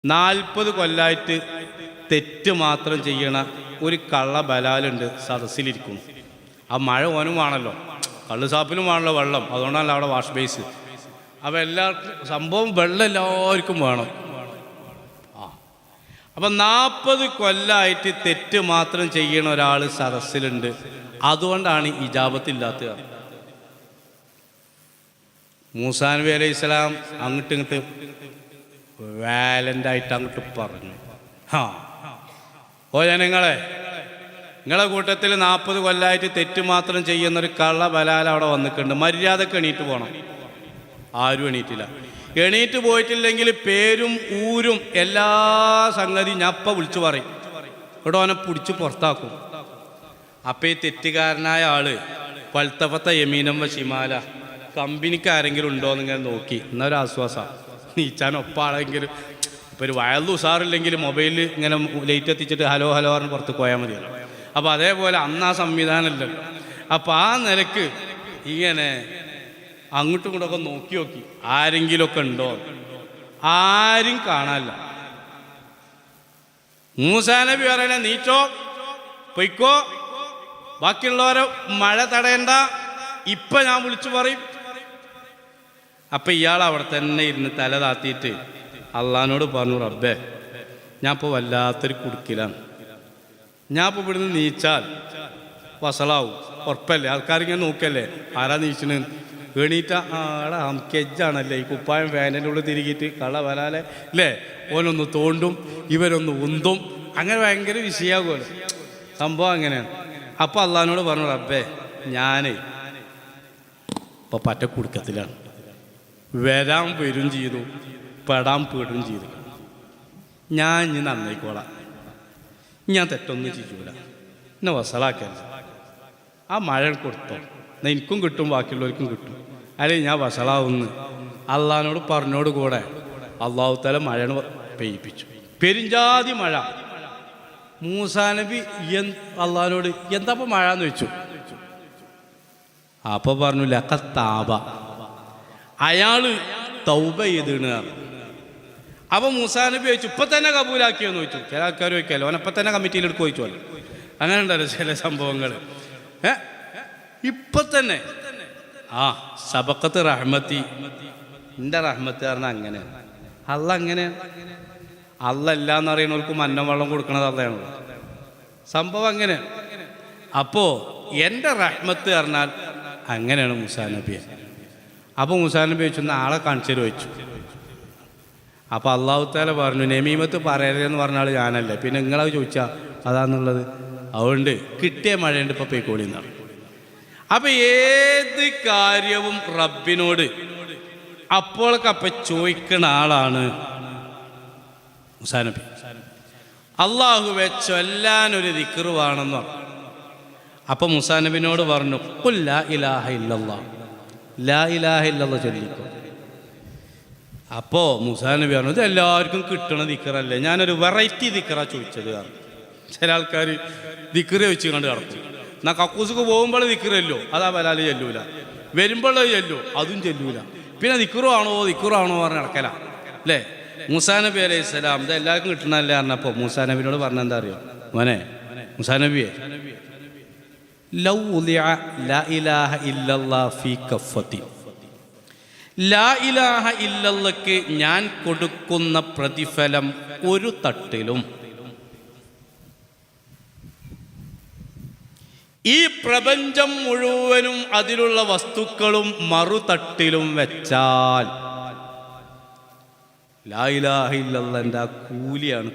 40 കൊല്ലായിട്ട് തെറ്റ് മാത്രം ചെയ്യണ ഒരു കള്ള ബലാലുണ്ട് സദസ്സിലിരിക്കുന്നു. ആ മഴ ഓനും വേണമല്ലോ, കള്ള് സാപ്പിനും വേണമല്ലോ വെള്ളം, അതുകൊണ്ടല്ല അവിടെ വാഷ് ബേസ്. അപ്പം എല്ലാവർക്കും സംഭവം വെള്ളം എല്ലാവർക്കും വേണം. അപ്പം 40 കൊല്ലായിട്ട് തെറ്റ് മാത്രം ചെയ്യണ ഒരാൾ സദസ്സിലുണ്ട്. അതുകൊണ്ടാണ് ഇജാബത്തില്ലാത്ത. മൂസാ നബി അലൈഹി സ്വലാം അങ്ങോട്ട് ഇങ്ങോട്ട് വാലൻ്റായിട്ട് അങ്ങോട്ട് പറഞ്ഞു, ഓ ജനങ്ങളെ, നിങ്ങളെ കൂട്ടത്തിൽ 40 കൊല്ലായിട്ട് തെറ്റ് മാത്രം ചെയ്യുന്നൊരു കള്ള ബലാൽ അവിടെ വന്നിട്ടുണ്ട്. മര്യാദക്ക് എണീറ്റ് പോകണം. ആരും എണീറ്റില്ല. എണീറ്റ് പോയിട്ടില്ലെങ്കിൽ പേരും ഊരും എല്ലാ സംഗതിയും ഞാൻ അപ്പം വിളിച്ചു പറയും. ഇവിടെ അവനെ പിടിച്ച് പുറത്താക്കും. അപ്പം ഈ തെറ്റുകാരനായ ആള് പൽത്തഫത്ത യമീനം വശിമാല, കമ്പനിക്ക് ആരെങ്കിലും ഉണ്ടോ എന്നിങ്ങനെ നോക്കി, എന്നൊരു ആശ്വാസം. നീച്ചാൻ ഒപ്പാണെങ്കിലും ഇപ്പോൾ ഒരു വയലു ഉസാറില്ലെങ്കിൽ മൊബൈലിൽ ഇങ്ങനെ ലൈറ്റ് എത്തിച്ചിട്ട് ഹലോ ഹലോ പറഞ്ഞ് പുറത്ത് പോയാൽ മതിയല്ലോ. അപ്പോൾ അതേപോലെ അന്ന് ആ സംവിധാനമല്ലല്ലോ. അപ്പോൾ ആ നിലക്ക് ഇങ്ങനെ അങ്ങോട്ടും ഇങ്ങോട്ടൊക്കെ നോക്കി നോക്കി ആരെങ്കിലുമൊക്കെ ഉണ്ടോ. ആരും കാണാനില്ല. മൂസാ നബി പറയണേ, നീച്ചോ, പൊയ്ക്കോ, ബാക്കിയുള്ളവരെ മഴ തടയണ്ട, ഇപ്പം ഞാൻ വിളിച്ചു പറയും. അപ്പം ഇയാൾ അവിടെ തന്നെ ഇരുന്ന് തല താത്തിയിട്ട് അള്ളഹാനോട് പറഞ്ഞു, റബ്ബേ, ഞാൻ ഇപ്പോൾ വല്ലാത്തൊരു കുടുക്കിലാണ്. ഞാൻ ഇപ്പോൾ ഇവിടുന്ന് നീച്ചാൽ വസളാവും, ഉറപ്പല്ലേ? ആൾക്കാരിങ്ങനെ നോക്കല്ലേ, ആരാ നീച്ചണ്? എണീറ്റ ആടെ അംകെജാണല്ലേ, ഈ കുപ്പായം ഫാനിൻ്റെ ഉള്ളിൽ തിരികിയിട്ട് കള്ള വരാലെ അല്ലേ, ഓനൊന്ന് തോണ്ടും ഇവരൊന്ന് ഉന്തും, അങ്ങനെ ഭയങ്കര വിഷയമാകുമല്ലോ സംഭവം. അങ്ങനെയാണ്. അപ്പോൾ അള്ളഹാനോട് പറഞ്ഞു, റബ്ബേ, ഞാനേ ഇപ്പോൾ പറ്റ കുടുക്കത്തിലാണ്. വരാൻ വരും ചെയ്തു, പെടാൻ പെടും ചെയ്തു. ഞാൻ ഇനി നന്നായിക്കോളാം, ഞാൻ തെറ്റൊന്നും ചെയ്യൂല, എന്നെ വസളാക്കല്ല. ആ മഴ കൊടുത്തോ, എന്നാൽ എനിക്കും കിട്ടും ബാക്കിയുള്ളവർക്കും കിട്ടും, അല്ലെങ്കിൽ ഞാൻ വസളാവുന്ന് അള്ളഹാനോട് പറഞ്ഞോട് കൂടെ അള്ളാഹു തആല മഴ പെയ്യിപ്പിച്ചു. പെരുംജാതി മഴ. മൂസാ നബി അള്ളഹാനോട് എന്താ ഇപ്പോൾ മഴ എന്ന് വെച്ചു. അപ്പോൾ പറഞ്ഞു, ലഖത്താബ, അയാൾ തൗബ ചെയ്തിണ്. അപ്പോൾ മൂസാ നബി ചോദിച്ചു, ഇപ്പം തന്നെ കബൂലാക്കിയോന്ന് ചോദിച്ചു. ചില ആൾക്കാർ ചോദിക്കാമല്ലോ, ഓനപ്പം തന്നെ കമ്മിറ്റിയിലെടുത്ത് ചോദിച്ചോല്ലോ, അങ്ങനെ ഉണ്ടല്ലോ ചില സംഭവങ്ങൾ. ഇപ്പം തന്നെ സബക്കത്ത് റഹ്മത്തി, എൻ്റെ റഹ്മത്ത് പറഞ്ഞാൽ അങ്ങനെയാണ്. അല്ല അങ്ങനെയാണ്. അല്ല എല്ലാന്ന് അറിയണവർക്ക് മന്നം വെള്ളം കൊടുക്കണത് അല്ലയാണല്ലോ. സംഭവം അങ്ങനെയാണ്. അപ്പോൾ എൻ്റെ റഹ്മത്ത് പറഞ്ഞാൽ അങ്ങനെയാണ് മൂസാ നബിയെ. അപ്പോൾ മൂസാ നബി ചോദിച്ചു, ആളെ കാണിച്ചു ചോദിച്ചു. അപ്പോൾ അള്ളാഹു തആല പറഞ്ഞു, നമീമത്ത് പറയരുതെന്ന് പറഞ്ഞാൽ ഞാനല്ലേ, പിന്നെ നിങ്ങളത് ചോദിച്ചാൽ അതാന്നുള്ളത്. അതുകൊണ്ട് കിട്ടിയ മഴയുണ്ട്, ഇപ്പോൾ പെയ്ക്കോളി എന്നാണ്. അപ്പം ഏത് കാര്യവും റബ്ബിനോട് അപ്പോഴൊക്കെ ചോദിക്കുന്ന ആളാണ് മൂസാ നബി. അള്ളാഹുവെ ചൊല്ലാനൊരു ദിക്റ് വേണമെന്ന് പറഞ്ഞു. അപ്പം മൂസാ നബിനോട് പറഞ്ഞു, ഖുൽ ലാ ഇലാഹ ഇല്ലല്ലാഹ്, ലാ ഇലാഹ ഇല്ലല്ലാഹ് ചൊല്ലിക്കോ. അപ്പോൾ മൂസാ നബി പറഞ്ഞു, ഇത് എല്ലാവർക്കും കിട്ടണ ദിക്റല്ലേ, ഞാനൊരു വെറൈറ്റി ദിക്റാ ചോദിച്ചത്. ചില ആൾക്കാർ ദിക്റ് വെച്ച് കണ്ട് കിടക്കും. എന്നാൽ കക്കൂസുക്ക് പോകുമ്പോൾ ദിക്റല്ലോ, അതാ ബലാല് ചെല്ലൂല, വരുമ്പോൾ ചെല്ലു, അതും ചെല്ലൂല. പിന്നെ ദിക്റാണോ പറഞ്ഞ് നടക്കല അല്ലേ. മൂസാ നബി അലൈഹി സ്വലാം ഇത് എല്ലാവർക്കും കിട്ടണല്ലേ പറഞ്ഞപ്പോൾ മൂസാ നബിനോട് പറഞ്ഞ എന്താ അറിയോ, മോനെ മൂസാ നബിയെ, ലൗ ഉദിഅ ലാ ഇലാഹ ഇല്ലല്ലാഹ് ഫീ കഫത്തി, ലാ ഇലാഹ ഇല്ലല്ലാഹ്ക്ക് ഞാൻ കൊടുക്കുന്ന പ്രതിഫലം ഒരു തട്ടിലും ഈ പ്രപഞ്ചം മുഴുവനും അതിലുള്ള വസ്തുക്കളും മറുതട്ടിലും വെച്ചാൽ ലാ ഇലാഹ ഇല്ലല്ലാഹ് ആ കൂലിയാണ്.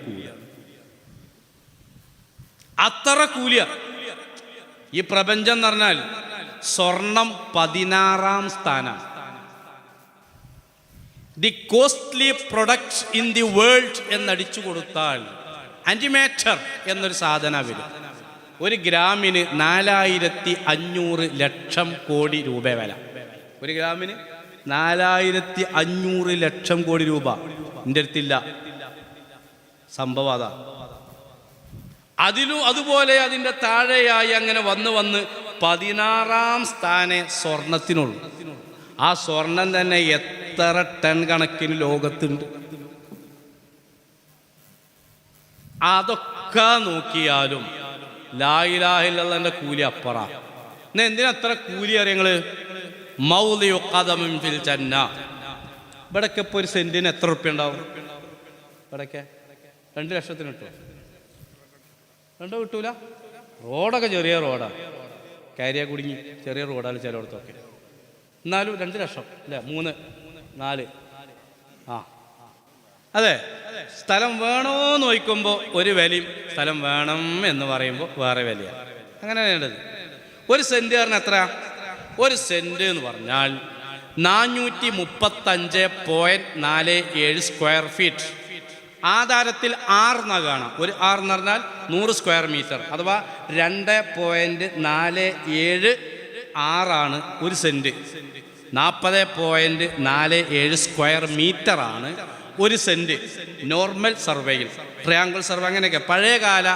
അത്ര കൂലിയ. ഈ പ്രപഞ്ചം എന്ന് പറഞ്ഞാൽ സ്വർണം 16ാം സ്ഥാനം. The costly products in the world എന്നടിച്ചു കൊടുത്താൽ ആന്റിമേറ്റർ എന്നൊരു സാധന വരും. 1 ഗ്രാമിന് 4500 ലക്ഷം കോടി രൂപ വില. 1 ഗ്രാമിന് 4500 ലക്ഷം കോടി രൂപ എൻ്റെ അടുത്തില്ല. സംഭവം അതാ. അതുപോലെ അതിൻ്റെ താഴെയായി അങ്ങനെ വന്ന് 16ാം സ്ഥാനേ സ്വർണത്തിനുള്ളൂ. ആ സ്വർണം തന്നെ എത്ര ടൺ കണക്കിന് ലോകത്തുണ്ട്. അതൊക്കെ നോക്കിയാലും ലാ ഇലാഹ ഇല്ലല്ലാഹ്ന്റെ കൂലി അപ്പറ. എന്നാ എന്തിനാ അത്ര കൂലി അറിയങ്ങള്? മൗദിഉ ഖദമിൻ ഫിൽ ജന്ന. ഇവിടൊക്കെ ഇപ്പോൾ ഒരു സെന്റിന് എത്ര റുപ്യ ഉണ്ടാവും? ഇവിടൊക്കെ 2 ലക്ഷത്തിന് കിട്ടുമോ? 2 കിട്ടൂല. റോഡൊക്കെ ചെറിയ റോഡാണ്, കാരിയ കുടുങ്ങി ചെറിയ റോഡാണ് ചിലയിടത്തൊക്കെ. എന്നാലും 2 ലക്ഷം അല്ലേ? 3, 4. ആ അതെ. സ്ഥലം വേണോന്ന് ചോദിക്കുമ്പോൾ ഒരു വിലയും, സ്ഥലം വേണം എന്ന് പറയുമ്പോൾ വേറെ വിലയാണ്. അങ്ങനെ വേണ്ടത്. ഒരു സെന്റ് പറഞ്ഞാൽ എത്ര? ഒരു സെന്റ് എന്ന് പറഞ്ഞാൽ 435.47 സ്ക്വയർ ഫീറ്റ്. ആധാരത്തിൽ 6 എന്ന് കാണാം. ഒരു 6 എന്ന് പറഞ്ഞാൽ 100 സ്ക്വയർ മീറ്റർ, അഥവാ 2.47 6 ഒരു സെന്റ്. 40.47 സ്ക്വയർ മീറ്റർ ആണ് ഒരു സെന്റ് നോർമൽ സർവേയിൽ. ട്രയാങ്കിൾ സർവേ അങ്ങനെയൊക്കെ പഴയകാല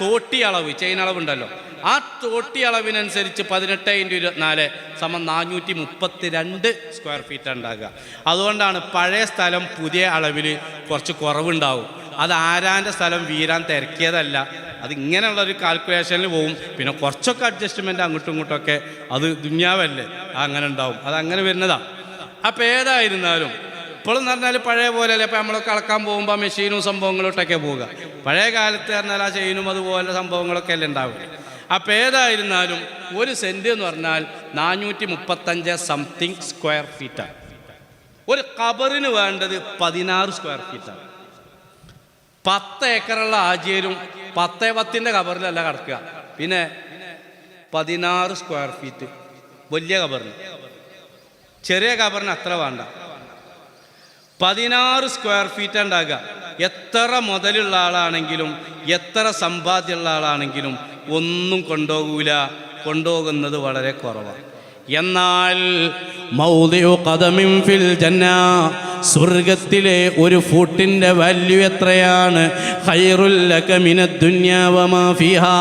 തോട്ടി അളവ്, ചെയിൻ അളവുണ്ടല്ലോ, ആ തോട്ടി അളവിനനുസരിച്ച് 18x24 432 സ്ക്വയർ ഫീറ്റ് ഉണ്ടാകുക. അതുകൊണ്ടാണ് പഴയ സ്ഥലം പുതിയ അളവിൽ കുറച്ച് കുറവുണ്ടാവും. അത് ആരാൻ്റെ സ്ഥലം വീരാൻ തിരക്കിയതല്ല, അതിങ്ങനെയുള്ളൊരു കാൽക്കുലേഷനിൽ പോവും. പിന്നെ കുറച്ചൊക്കെ അഡ്ജസ്റ്റ്മെൻറ്റ് അങ്ങോട്ടും ഇങ്ങോട്ടൊക്കെ, അത് ദുന്യാവല്ലേ, അങ്ങനെ ഉണ്ടാവും, അതങ്ങനെ വരുന്നതാണ്. അപ്പോൾ ഏതായിരുന്നാലും ഇപ്പോഴെന്ന് പറഞ്ഞാൽ പഴയ പോലെ അല്ലേ. ഇപ്പോൾ നമ്മളൊക്കെ അളക്കാൻ പോകുമ്പോൾ മെഷീനും സംഭവങ്ങളോട്ടൊക്കെ പോവുക. പഴയ കാലത്ത് പറഞ്ഞാൽ ആ ചെയിനും അതുപോലെ സംഭവങ്ങളൊക്കെ അല്ലേ ഉണ്ടാവുക. അപ്പോൾ ഏതായിരുന്നാലും ഒരു സെൻറ്റ് എന്ന് പറഞ്ഞാൽ 435 സംതിങ് സ്ക്വയർ ഫീറ്റാണ്. ഒരു ഖബറിന് വേണ്ടത് 16 സ്ക്വയർ ഫീറ്റാണ്. 10 ഏക്കറുള്ള ആജിയരും 10 ഖബറിലല്ല കിടക്കുക. പിന്നെ 16 സ്ക്വയർ ഫീറ്റ് വലിയ ഖബറിന്. ചെറിയ ഖബറിന് അത്ര വേണ്ട, 16 സ്ക്വയർ ഫീറ്റ് ഉണ്ടാകുക. എത്ര മുതലുള്ള ആളാണെങ്കിലും എത്ര സമ്പാദ്യമുള്ള ആളാണെങ്കിലും ഒന്നും കൊണ്ടുപോകൂല, കൊണ്ടുപോകുന്നത് വളരെ കുറവാണ്. എന്നാൽ മൗദിഉ ഖദമിൻ ഫിൽ ജന്ന, സ്വർഗത്തിലെ ഒരു ഫൂട്ടിൻ്റെ വാല്യൂ എത്രയാണ്? ഖൈറുൽ ലക മിനദ് ദുനിയാ വമാ ഫിഹാ.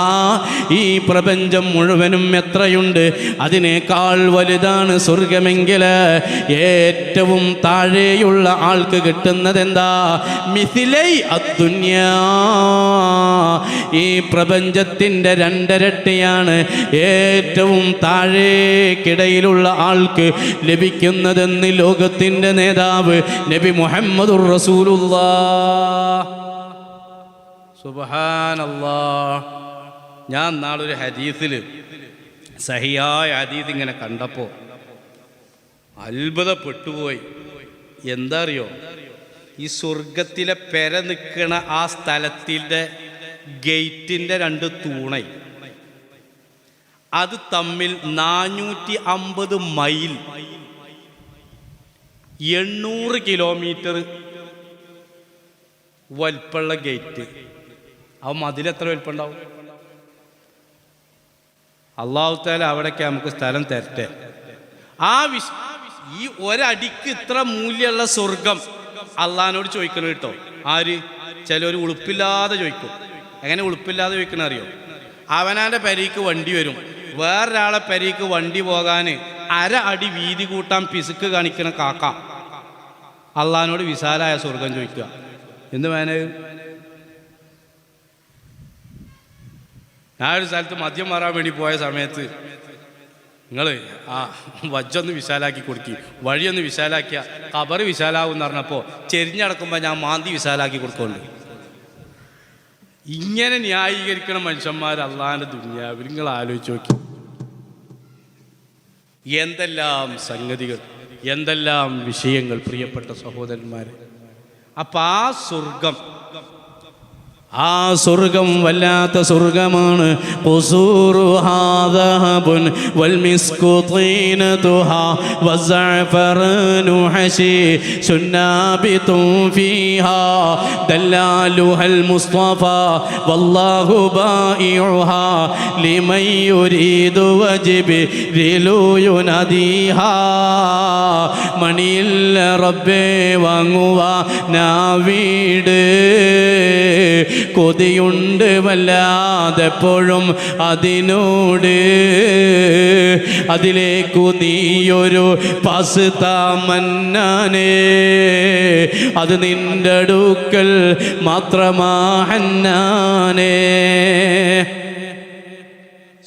ഈ പ്രപഞ്ചം മുഴുവനും എത്രയുണ്ട്, അതിനേക്കാൾ വലുതാണ് സ്വർഗമെങ്കിൽ ഏറ്റവും താഴെയുള്ള ആൾക്ക് കിട്ടുന്നത് എന്താ? മിഥിലൈ അദ്ദുനിയാ. ഈ പ്രപഞ്ചത്തിൻ്റെ 2 ഇരട്ടിയാണ് ഏറ്റവും താഴേക്കിടയിലുള്ള ആൾക്ക് ലഭിക്കുന്നതെന്ന് ലോകത്തിൻ്റെ നേതാവ് നബി മുഹമ്മദുർ റസൂലുള്ളാഹ്. സുബ്ഹാനല്ലാഹ്. ഞാൻ നാളൊരു ഹദീസിൽ, സഹിയായ ഹദീസ് ഇങ്ങനെ കണ്ടപ്പോൾ അത്ഭുതപ്പെട്ടുപോയി. എന്താ അറിയോ? ഈ സ്വർഗത്തിലെ പെര നിൽക്കണ ആ സ്ഥലത്തിൻ്റെ ഗേറ്റിൻ്റെ 2 തൂണை, അത് തമ്മിൽ 450 മൈൽ 800 കിലോമീറ്റർ വലിപ്പമുള്ള ഗേറ്റ്. ആ മതിലെത്ര വലിപ്പമുണ്ടാവും? അല്ലാഹു തആല അവിടേക്ക് നമുക്ക് സ്ഥലം തരട്ടെ. ഈ ഒരടിക്ക് ഇത്ര മൂല്യമുള്ള സ്വർഗം അള്ളാഹിനോട് ചോദിക്കണം കേട്ടോ. ആര്? ചിലർ ഉളുപ്പില്ലാതെ ചോദിക്കും. എങ്ങനെ ഉളുപ്പില്ലാതെ ചോദിക്കണം അറിയോ? അവനാൻ്റെ പെരയ്ക്ക് വണ്ടി വരും, വേറൊരാളെ പെരയ്ക്ക് വണ്ടി പോകാൻ 1/2 അടി വീതി കൂട്ടാൻ പിസുക്ക് കാണിക്കണ കാക്ക അള്ളാഹിനോട് വിശാലായ സ്വർഗം ചോദിക്കുക. എന്ത് വേന? ഞാനൊരു സ്ഥലത്ത് മദ്യം മാറാൻ വേണ്ടി പോയ സമയത്ത് നിങ്ങൾ ആ വജ്ജൊന്ന് വിശാലാക്കി കൊടുക്കി, വഴിയൊന്ന് വിശാലാക്കിയ ഖബർ വിശാലാവും എന്ന് പറഞ്ഞപ്പോൾ ചെരിഞ്ഞടക്കുമ്പോൾ ഞാൻ മാന്തി വിശാലാക്കി കൊടുക്കുന്നുണ്ട്. ഇങ്ങനെ ന്യായീകരിക്കണ മനുഷ്യന്മാർ അള്ളാഹിൻ്റെ ദുനിയാവിൽ നിങ്ങൾ ആലോചിച്ച് നോക്കി. എന്തെല്ലാം സംഗതികൾ, എന്തെല്ലാം വിഷയങ്ങൾ പ്രിയപ്പെട്ട സഹോദരന്മാരെ. അപ്പം ആ സ്വർഗം വല്ലാത്ത സ്വർഗമാണ്. ഖുസൂറുഹാ ദഹബുൻ വൽ മിസ്കു തീനതുഹാ വസഅഫറനു ഹശീശുൻ നാബിതുൻ ഫീഹാ ദല്ലാലുഹൽ മുസ്തഫാ വല്ലാഹു ബായിഉഹാ ലിമൻ യുരീദു വജിബ്രിലു യുനദീഹാ. മണിയില്ല റബ്ബേ വാങ്ങുവാ നാ വീട്, കൊതിയുണ്ട് വല്ലാതെപ്പോഴും അതിനോട്. അതിലേക്കു നീയൊരു പാസ് താമന്നാനേ, അത് നിന്റെ അടുക്കൽ മാത്രമാ ഹന്നാനേ.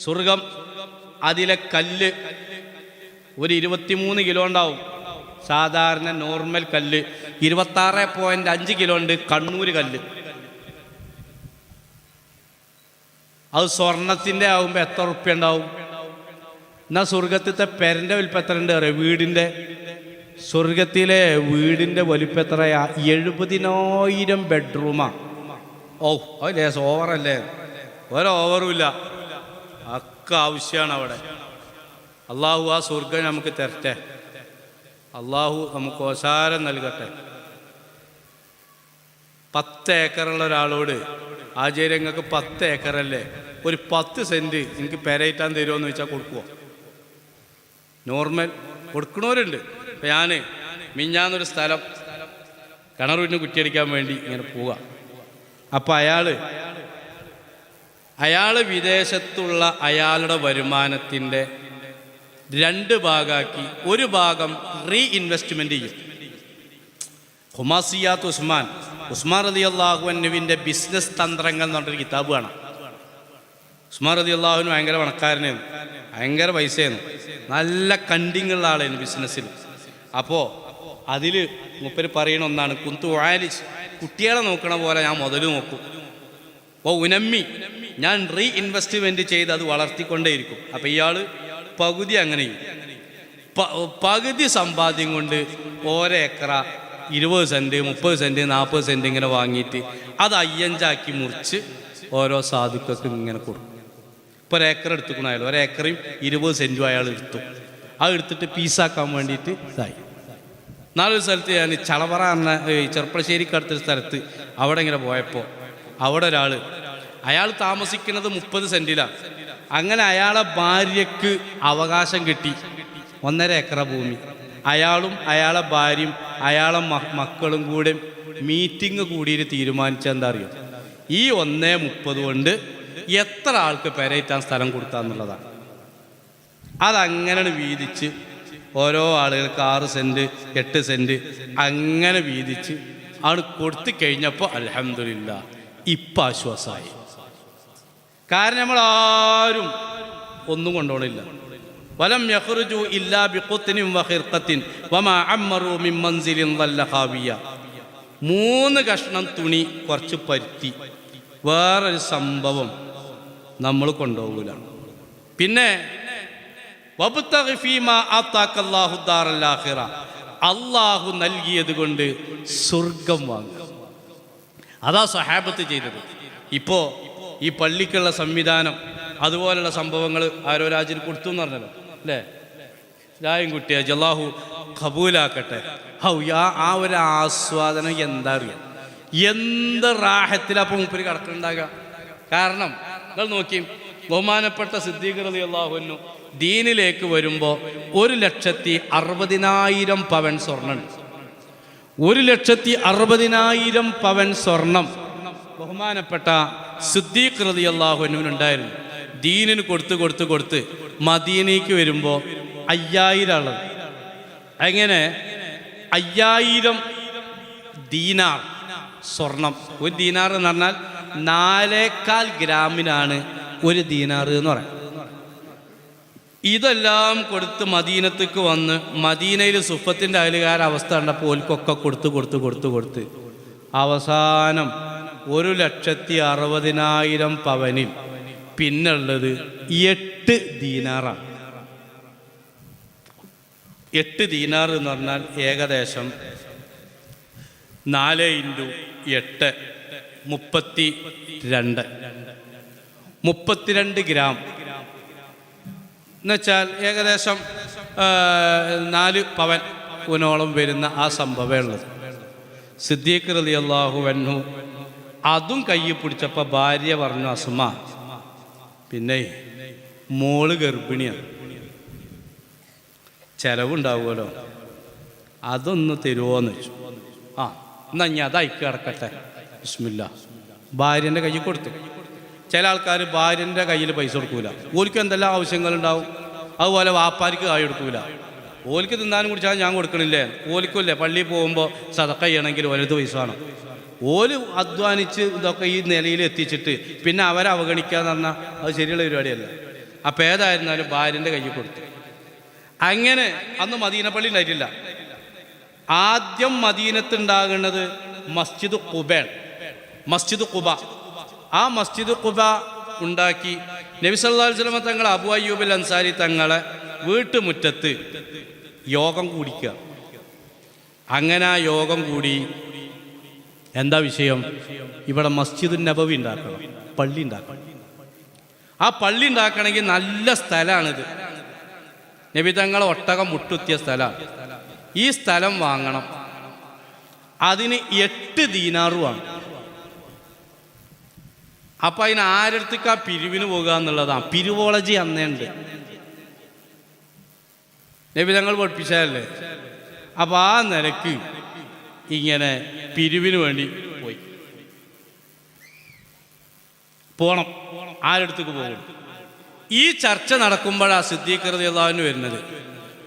സ്വർഗം അതിലെ കല്ല് ഒരു 23 കിലോ ഉണ്ടാവും. സാധാരണ നോർമൽ കല്ല് 26.5 കിലോ ഉണ്ട്. കണ്ണൂർ കല്ല് അത് സ്വർണത്തിൻ്റെ ആകുമ്പോൾ എത്ര ഉറുപ്പ്യ ഉണ്ടാവും? എന്നാൽ സ്വർഗത്തിലത്തെ പെരൻ്റെ വലിപ്പം എത്ര ഉണ്ട് അറിയാം? വീടിൻ്റെ സ്വർഗത്തിലെ വീടിൻ്റെ വലിപ്പം എത്രയാ? 70,000 ബെഡ്റൂമാണ്. ഓ അത് ലേസ് ഓവറല്ലേ? ഓവറുമില്ല, ഒക്കെ ആവശ്യമാണ് അവിടെ. അള്ളാഹു ആ സ്വർഗം നമുക്ക് തരട്ടെ. അള്ളാഹു നമുക്ക് ഓശാരം നൽകട്ടെ. 10 ഏക്കറുള്ള ഒരാളോട് ആചാര്യങ്ങൾക്ക് 10 ഏക്കറല്ലേ, ഒരു 10 സെൻറ്റ് എനിക്ക് പെരയിട്ടാൻ തരുമോയെന്ന് ചോദിച്ചാൽ കൊടുക്കുമോ? നോർമൽ കൊടുക്കണവരുണ്ട്. ഇപ്പം ഞാൻ മിഞ്ഞാന്നൊരു സ്ഥലം കിണറിന് കുറ്റിയടിക്കാൻ വേണ്ടി ഇങ്ങനെ പോവുക. അപ്പം അയാൾ വിദേശത്തുള്ള അയാളുടെ വരുമാനത്തിൻ്റെ 2 ഭാഗമാക്കി ഒരു ഭാഗം റീഇൻവെസ്റ്റ്മെൻറ്റ് ചെയ്യും. ഖുമാസിയാത്ത് ഉസ്മാൻ റളിയല്ലാഹു അൻഹുവിൻ്റെ ബിസിനസ് തന്ത്രങ്ങൾ എന്ന് പറഞ്ഞൊരു കിതാബ് കാണാം. ഉസ്മാൻ റളിയല്ലാഹുവിന് ഭയങ്കര പണക്കാരനായിരുന്നു, ഭയങ്കര പൈസയായിരുന്നു, നല്ല കണ്ടിങ്ങുള്ള ആളായിരുന്നു ബിസിനസ്സിൽ. അപ്പോൾ അതിൽ മൂപ്പര് പറയുന്ന ഒന്നാണ്, കുന്തു ആലിസ്, കുട്ടികളെ നോക്കണ പോലെ ഞാൻ മുതൽ നോക്കും. ഉനമ്മി, ഞാൻ റീഇൻവെസ്റ്റ്മെൻറ്റ് ചെയ്ത് അത് വളർത്തിക്കൊണ്ടേയിരിക്കും. അപ്പം ഇയാൾ പകുതി അങ്ങനെ പകുതി സമ്പാദ്യം കൊണ്ട് ഓരോ ഏക്കറ 20 സെൻറ്റ് 30 സെൻറ്റ് 40 സെൻറ്റ് ഇങ്ങനെ വാങ്ങിയിട്ട് അത് 5 മുറിച്ച് ഓരോ സാധുക്കൾക്ക് ഇങ്ങനെ കൊടുക്കും. ഇപ്പോൾ ഒരേക്കർ എടുത്തുക്കണം, അയാൾ ഒരേക്കറയും 20 സെൻറ്റും അയാൾ എടുത്തു. അത് എടുത്തിട്ട് പീസാക്കാൻ വേണ്ടിയിട്ട് ഇതായി. നാലൊരു സ്ഥലത്ത് ഞാൻ ചളവറ എന്ന ചെർപ്പളശ്ശേരിക്കടുത്തൊരു സ്ഥലത്ത് അവിടെ ഇങ്ങനെ പോയപ്പോൾ അവിടെ അയാൾ താമസിക്കുന്നത് 30 സെൻറ്റിലാണ്. അങ്ങനെ അയാളെ ഭാര്യയ്ക്ക് അവകാശം കിട്ടി 1.5 ഏക്കർ ഭൂമി. അയാളും അയാളെ ഭാര്യയും അയാളെ മക്കളും കൂടെ മീറ്റിംഗ് കൂടിയിട്ട് തീരുമാനിച്ച എന്താ അറിയോ? ഈ 1.30 കൊണ്ട് എത്ര ആൾക്ക് പെരയിറ്റാൻ സ്ഥലം കൊടുക്കാന്നുള്ളതാണ്. അതങ്ങനെ വീതിച്ച് ഓരോ ആളുകൾക്ക് 6 സെൻറ്റ് 8 സെൻറ്റ് അങ്ങനെ വീതിച്ച് ആണ് കൊടുത്തു കഴിഞ്ഞപ്പോൾ അൽഹംദുലില്ലാഹ് ഇപ്പം ആശ്വാസമായി. കാരണം നമ്മളാരും ഒന്നും കൊണ്ടുപോകണില്ല. വലം യഖ്റുജു ഇല്ലാ ബിഖുത്നിൻ വഖിർഖത്തിൻ വമാ അമ്മറു മിൻ മൻസിലിൻ ളല്ല ഖാവിയ. 3 കഷ്ണം തുണി, കുറച്ച് പരുത്തി, വേറൊരു സംഭവം നമ്മൾ കൊണ്ടുപോകില്ല. പിന്നെ വബ്തഗി ഫീമാ ആതാകല്ലാഹു ദാറൽ ആഖിറ, അള്ളാഹു നൽകിയത് കൊണ്ട് സ്വർഗം വാങ്ങുക. അതാ സഹാബത്ത് ചെയ്തത്. ഇപ്പോൾ ഈ പള്ളിക്കുള്ള സംവിധാനം അതുപോലുള്ള സംഭവങ്ങൾ ആരോ രാജ്യത്തിന് കൊടുത്തു എന്ന് പറഞ്ഞല്ലോ അല്ലേ? രായും കുട്ടിയെ അല്ലാഹു ഖബൂലാക്കട്ടെ. ആ ഒരു ആസ്വാദനം എന്താ അറിയാം, എന്ത് റാഹത്തിലപ്പോൾ മൂപ്പര് കിടക്കുന്നുണ്ടാകുക. കാരണം നിങ്ങൾ നോക്കി, ബഹുമാനപ്പെട്ട സിദ്ദീഖ് റളിയല്ലാഹു അൻഹു ദീനിലേക്ക് വരുമ്പോൾ 1,60,000 പവൻ സ്വർണ്ണം, 1,60,000 പവൻ സ്വർണം ബഹുമാനപ്പെട്ട സിദ്ദീഖ് റളിയല്ലാഹു അൻഹുവിനുണ്ടായിരുന്നു. ദീനിന് കൊടുത്ത് മദീനയ്ക്ക് വരുമ്പോൾ 5000 ആള്. അങ്ങനെ 5000 ദീനാർ സ്വർണം. ഒരു ദീനാർ എന്ന് പറഞ്ഞാൽ 4.25 ഗ്രാമിനാണ് ഒരു ദീനാർ എന്ന് പറയാം. ഇതെല്ലാം കൊടുത്ത് മദീനത്തേക്ക് വന്ന് മദീനയിൽ സുഫത്തിൻ്റെ അയലുകാരുടെ അവസ്ഥ കണ്ടപ്പോൾ ഓൽക്കൊക്കെ കൊടുത്ത് അവസാനം 1,60,000 പവനിൽ പിന്നുള്ളത് 8 ദീനാറാണ്. 8 ദീനാർ എന്ന് പറഞ്ഞാൽ ഏകദേശം 4 × 8 32 ഗ്രാം എന്നുവെച്ചാൽ ഏകദേശം 4 പവനോളം വരുന്ന ആ സംഭവമുള്ളത്. സിദ്ദീഖ് റളിയല്ലാഹു അൻഹു അതും കയ്യിൽ പിടിച്ചപ്പോൾ ഭാര്യ പറഞ്ഞു, അസ്മ, പിന്നെ മോള് ഗർഭിണിയാണ്, ചെലവുണ്ടാവുമല്ലോ, അതൊന്ന് തരുമോയെന്ന് വെച്ചു. എന്നാ ഞാൻ അത് അയക്ക് കിടക്കട്ടെ, ബിസ്മില്ലാ ഭാര്യൻ്റെ കയ്യിൽ കൊടുത്തു. ചില ആൾക്കാർ ഭാര്യൻ്റെ കയ്യിൽ പൈസ കൊടുക്കൂല, ഓൽക്ക് എന്തെല്ലാം ആവശ്യങ്ങളുണ്ടാവും. അതുപോലെ വാപ്പാർക്ക് കായ് കൊടുക്കൂല, ഓൽക്ക് തിന്നാനും കുടിച്ചാൽ ഞാൻ കൊടുക്കണില്ലേ, ഓൽക്കില്ലേ പള്ളിയിൽ പോകുമ്പോൾ സദക്ക ചെയ്യണമെങ്കിൽ ഓരത് പൈസ വേണം. ഓല് അധ്വാനിച്ച് ഇതൊക്കെ ഈ നിലയിൽ എത്തിച്ചിട്ട് പിന്നെ അവരെ അവഗണിക്കാന്ന് പറഞ്ഞാൽ അത് ശരിയുള്ള പരിപാടിയല്ല. അപ്പം ഏതായിരുന്നാലും ഭാര്യൻ്റെ കയ്യിൽ കൊടുത്തു. അങ്ങനെ അന്ന് മദീന പള്ളി ഉണ്ടായിട്ടില്ല. ആദ്യം മദീനത്തുണ്ടാകുന്നത് മസ്ജിദ് ഖുബയാണ്, മസ്ജിദ് ഖുബ. ആ മസ്ജിദ് ഖുബ ഉണ്ടാക്കി നബി സല്ലല്ലാഹു അലൈഹി വസല്ലം തങ്ങൾ അബൂ അയ്യൂബ് അൽ അൻസാരി തങ്ങളെ വീട്ടുമുറ്റത്ത് യോഗം കൂടിക്കുക. അങ്ങനെ ആ യോഗം കൂടി. എന്താ വിഷയം? ഇവിടെ മസ്ജിദ് നബവി ഉണ്ടാക്കണം, പള്ളി ഉണ്ടാക്കണം. ആ പള്ളി ഉണ്ടാക്കണമെങ്കിൽ നല്ല സ്ഥലമാണിത്. നബി തങ്ങളെ ഒട്ടകം മുട്ടുത്തിയ സ്ഥലമാണ്. ഈ സ്ഥലം വാങ്ങണം. അതിന് 8 ദീനാറുമാണ്. അപ്പം അതിന് ആരടുത്തേക്ക് ആ പിരിവിന് പോകുക എന്നുള്ളതാണ്. പിരിവോളജി അന്നേണ്ട് നബി തങ്ങൾ പഠിപ്പിച്ചതല്ലേ. അപ്പം ആ നിലക്ക് ഇങ്ങനെ പിരിവിന് വേണ്ടി പോണം. ആരടുത്തേക്ക് പോകും? ഈ ചർച്ച നടക്കുമ്പോഴാണ് സിദ്ദീഖ് റളിയല്ലാഹു അൻഹു വരുന്നത്.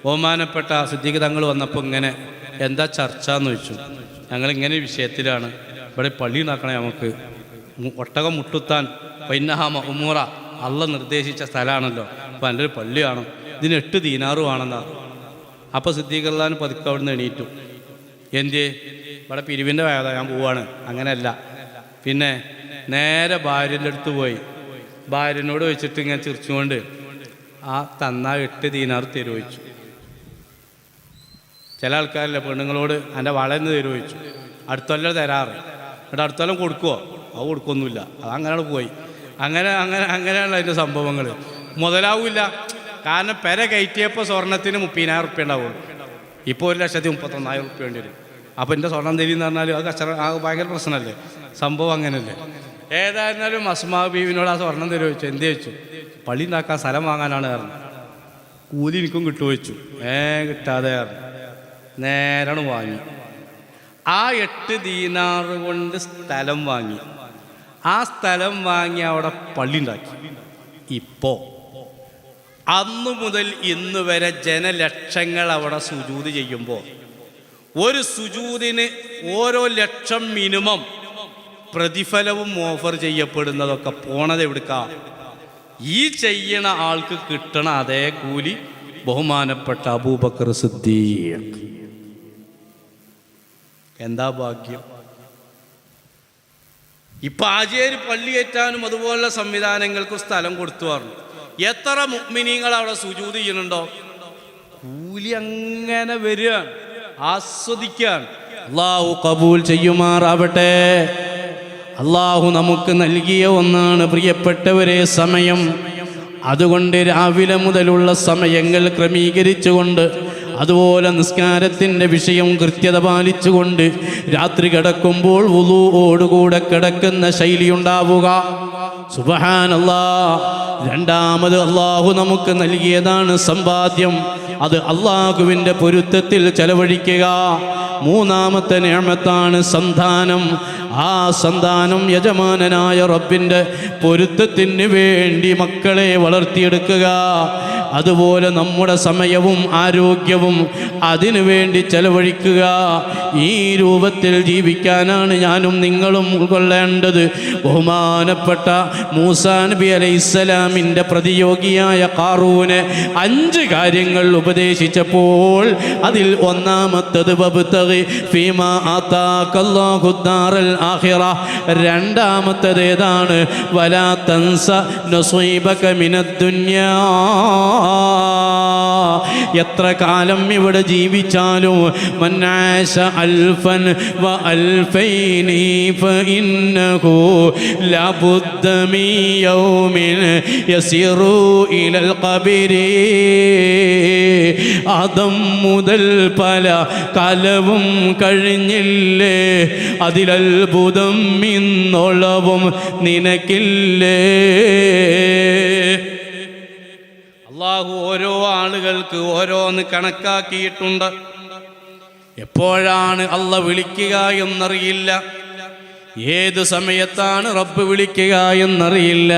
ബഹുമാനപ്പെട്ട സിദ്ദീഖ് തങ്ങൾ വന്നപ്പോൾ ഇങ്ങനെ എന്താ ചർച്ച എന്ന് ചോദിച്ചു. ഞങ്ങളിങ്ങനെ വിഷയത്തിലാണ്, ഇവിടെ പള്ളി ഉണ്ടാക്കണേ, നമുക്ക് ഒട്ടകം മുട്ടുത്താൻ പൈനഹ മഅ്മൂറ അള്ള നിർദ്ദേശിച്ച സ്ഥലമാണല്ലോ, അപ്പോൾ എൻ്റെ ഒരു പള്ളിയാണ്, ഇതിന് 8 ദീനാറ് വേണമെന്നാണ്. അപ്പോൾ സിദ്ദീഖ് റളിയല്ലാഹു അൻഹു പതുക്കെ അവിടെ നിന്ന് എണീറ്റു. എന്ത് ഇവിടെ പിരിവിൻ്റെ വേദ, ഞാൻ പോവാണ്. അങ്ങനെയല്ല. പിന്നെ നേരെ ഭാര്യൻ്റെ അടുത്ത് പോയി ഭാര്യനോട് വെച്ചിട്ട് ഇങ്ങനെ ചിരിച്ചുകൊണ്ട് ആ തന്ന 8 ദീനാറ് തരുവച്ചു. ചില ആൾക്കാരില്ല പെണ്ണുങ്ങളോട് എൻ്റെ വളയെന്ന് തരുവച്ചു, അടുത്തൊല്ലം തരാറ്, എന്നിട്ട് അടുത്തൊല്ലം കൊടുക്കുമോ? അത് കൊടുക്കൊന്നുമില്ല. അതങ്ങനെ പോയി. അങ്ങനെയാണ് അതിൻ്റെ സംഭവങ്ങൾ. മുതലാവില്ല. കാരണം പെര കയറ്റിയപ്പോൾ സ്വർണത്തിന് 30,000 റുപ്യ ഉണ്ടാവുള്ളൂ. ഇപ്പോൾ 1,31,000 റുപ്യ വേണ്ടി വരും. അപ്പോൾ എൻ്റെ സ്വർണം തരിയെന്ന് പറഞ്ഞാൽ അത് ഭയങ്കര പ്രശ്നമല്ലേ, സംഭവം അങ്ങനെയല്ലേ. ഏതായിരുന്നാലും അസ്മാ ബീവിനോട് ആ സ്വർണം തരുമോ ചോദിച്ചു. എന്ത് ചോദിച്ചു? പള്ളി ഉണ്ടാക്കാൻ സ്ഥലം വാങ്ങാനാണ് കാരണം. കൂലി എനിക്കും കിട്ടുമോ ചോദിച്ചു. കിട്ടാതെ കാരണം നേരാണ് വാങ്ങി. ആ 8 ദീനാറ് കൊണ്ട് സ്ഥലം വാങ്ങി. ആ സ്ഥലം വാങ്ങി അവിടെ പള്ളി ഉണ്ടാക്കി. ഇപ്പോൾ അന്നു മുതൽ ഇന്ന് വരെ ജനലക്ഷങ്ങൾ അവിടെ സുജൂദ് ചെയ്യുമ്പോൾ ഒരു സുജൂദിന് ഓരോ ലക്ഷം മിനിമം പ്രതിഫലവും ഓഫർ ചെയ്യപ്പെടുന്നതൊക്കെ പോണത് എവിടുക്കാ? ഈ ചെയ്യണ ആൾക്ക് കിട്ടണ അതേ കൂലി ബഹുമാനപ്പെട്ട അബൂബക്കർ സിദ്ദീഖ്. എന്താ ഭാഗ്യം! ഇപ്പം ആചേരി പള്ളി കയറ്റാനും അതുപോലുള്ള സംവിധാനങ്ങൾക്കും സ്ഥലം കൊടുത്തു പറഞ്ഞു. എത്ര മുഅ്മിനീങ്ങൾ അവിടെ സുജൂദ് ചെയ്യുന്നുണ്ടോ? കൂലി അങ്ങനെ വരികയാണ്, ആസ്വദിക്കുകയാണ്. അല്ലാഹു കബൂൽ ചെയ്യുമാറാവട്ടെ. അല്ലാഹു നമുക്ക് നൽകിയ ഒന്നാണ് പ്രിയപ്പെട്ടവരെ സമയം. അതുകൊണ്ട് രാവിലെ മുതലുള്ള സമയങ്ങൾ ക്രമീകരിച്ചുകൊണ്ട്, അതുപോലെ നിസ്കാരത്തിൻ്റെ വിഷയം കൃത്യത പാലിച്ചുകൊണ്ട് രാത്രി കിടക്കുമ്പോൾ വുളൂഓടുകൂടെ കിടക്കുന്ന ശൈലി ഉണ്ടാവുക. സുബ്ഹാനല്ലാഹ്. രണ്ടാമത് അല്ലാഹു നമുക്ക് നൽകിയതാണ് സമ്പാദ്യം. അത് അല്ലാഹുവിൻ്റെ പൊരുത്തത്തിൽ ചെലവഴിക്കുക. മൂന്നാമത്തെ നിഅമത്താണ് സന്താനം. ആ സന്താനം യജമാനനായ റബ്ബിൻ്റെ പൊരുത്തത്തിന് വേണ്ടി മക്കളെ വളർത്തിയെടുക്കുക. അതുപോലെ നമ്മുടെ സമയവും ആരോഗ്യവും അതിനു വേണ്ടി ചെലവഴിക്കുക. ഈ രൂപത്തിൽ ജീവിക്കാനാണ് ഞാനും നിങ്ങളും ഉൾക്കൊള്ളേണ്ടത്. ബഹുമാനപ്പെട്ട മൂസാ നബി അലൈഹിസ്സലാമിൻ്റെ പ്രതിയോഗിയായ ഖാറൂന് 5 കാര്യങ്ങൾ ഉപദേശിച്ചപ്പോൾ അതിൽ ഒന്നാമത്തത് വബ്തഗി ഫീമാ ആതാകല്ലാഹു ദാറൽ ആഖിറ. രണ്ടാമത്തത് ഏതാണ്? വലാ തൻസ നസീബക മിനദ് ദുനിയാ. എത്ര കാലം ഇവിടെ ജീവിച്ചാലും മന്നാശ അൽഫൻ വ അൽഫൈനി ഫഇന്നഹു ലബുദ്ദ മിൻ യൗമിൻ യസിറു ഇലൽ ഖബരി. ആദം മുതൽ പല കാലവും കഴിഞ്ഞില്ലേ, അതിലത്ഭുതം ഇന്നോളവും നിനക്കില്ലേ. അല്ലാഹു ഓരോ ആളുകൾക്ക് ഓരോന്ന് കണക്കാക്കിയിട്ടുണ്ട്. എപ്പോഴാണ് അല്ല വിളിക്കുക എന്നറിയില്ല, ഏത് സമയത്താണ് റബ്ബ് വിളിക്കുക എന്നറിയില്ല.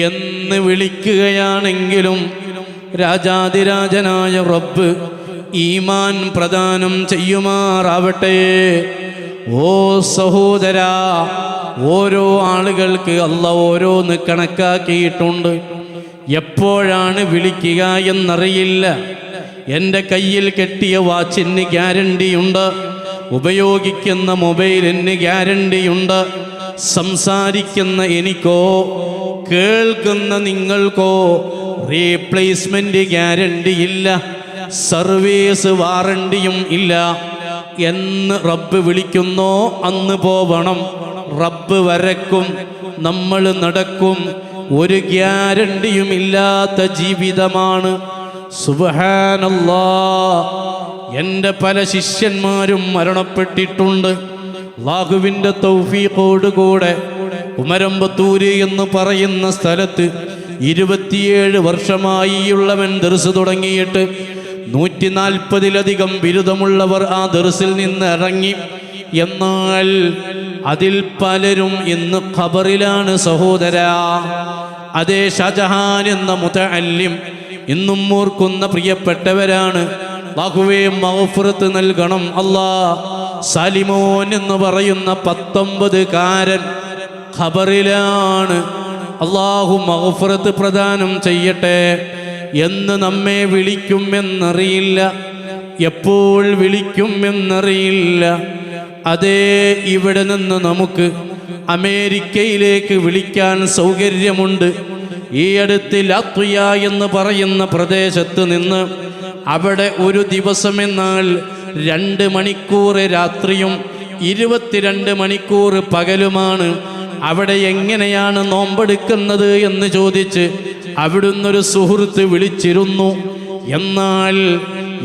എന്ന് വിളിക്കുകയാണെങ്കിലും രാജാതിരാജനായ റബ്ബ് ഈമാൻ പ്രദാനം ചെയ്യുമാറാവട്ടെ. ഓ സഹോദരാ, ഓരോ ആളുകൾക്ക് അല്ലാഹ് ഓരോന്ന് കണക്കാക്കിയിട്ടുണ്ട്. എപ്പോഴാണ് വിളിക്കുക എന്നറിയില്ല. എൻ്റെ കയ്യിൽ കെട്ടിയ വാച്ചിന് ഗ്യാരണ്ടിയുണ്ട്, ഉപയോഗിക്കുന്ന മൊബൈലിന് ഗ്യാരണ്ടിയുണ്ട്. സംസാരിക്കുന്ന എനിക്കോ കേൾക്കുന്ന നിങ്ങൾക്കോ റീപ്ലേസ്മെന്റ് ഗ്യാരണ്ടി ഇല്ല, സർവീസ് വാറണ്ടിയും ഇല്ല. എന്ന് റബ്ബ് വിളിക്കുന്നോ അന്ന് പോവണം. റബ്ബ് വരക്കും, നമ്മൾ നടക്കും. ഒരു ഗ്യാരണ്ടിയും ഇല്ലാത്ത ജീവിതമാണ്. സുബ്ഹാനല്ലാഹ്, എൻ്റെ പല ശിഷ്യന്മാരും മരണപ്പെട്ടിട്ടുണ്ട്. അല്ലാഹുവിൻ്റെ തൗഫീഖോടുകൂടെ ഉമരമ്പത്തൂര് എന്ന് പറയുന്ന സ്ഥലത്ത് 27 വർഷമായി ഉള്ളവൻ ദർസ് തുടങ്ങിയിട്ട് 140-ലധികം ബിരുദമുള്ളവർ ആ ദർസിൽ നിന്ന് ഇറങ്ങി. എന്നാൽ അതിൽ പലരും ഇന്ന് ഖബറിലാണ് സഹോദരാ. അതേ ഷാജഹാൻ എന്ന മുതഅല്ലിം ഇന്നും ഓർക്കുന്ന പ്രിയപ്പെട്ടവരാണ്. അല്ലാഹുവേ മഗ്ഫിറത്ത് നൽകണം അല്ലാ. സാലിമോൻ എന്ന് പറയുന്ന 19കാരൻ ഖബറിലാണ്. അല്ലാഹു മഗ്ഫിറത്ത് പ്രദാനം ചെയ്യട്ടെ. എന്ന് നമ്മെ വിളിക്കുമെന്നറിയില്ല, എപ്പോൾ വിളിക്കുമെന്നറിയില്ല. അതേ ഇവിടെ നിന്ന് നമുക്ക് അമേരിക്കയിലേക്ക് വിളിക്കാൻ സൗകര്യമുണ്ട്. ഈ അടുത്ത് ലാത്വിയ എന്ന് പറയുന്ന പ്രദേശത്ത് നിന്ന് അവിടെ ഒരു ദിവസമെന്നാൽ 2 മണിക്കൂർ രാത്രിയും 22 മണിക്കൂർ പകലുമാണ്. അവിടെ എങ്ങനെയാണ് നോമ്പെടുക്കുന്നത് എന്ന് ചോദിച്ച് അവിടുന്നൊരു സുഹൃത്ത് വിളിച്ചിരുന്നു. എന്നാൽ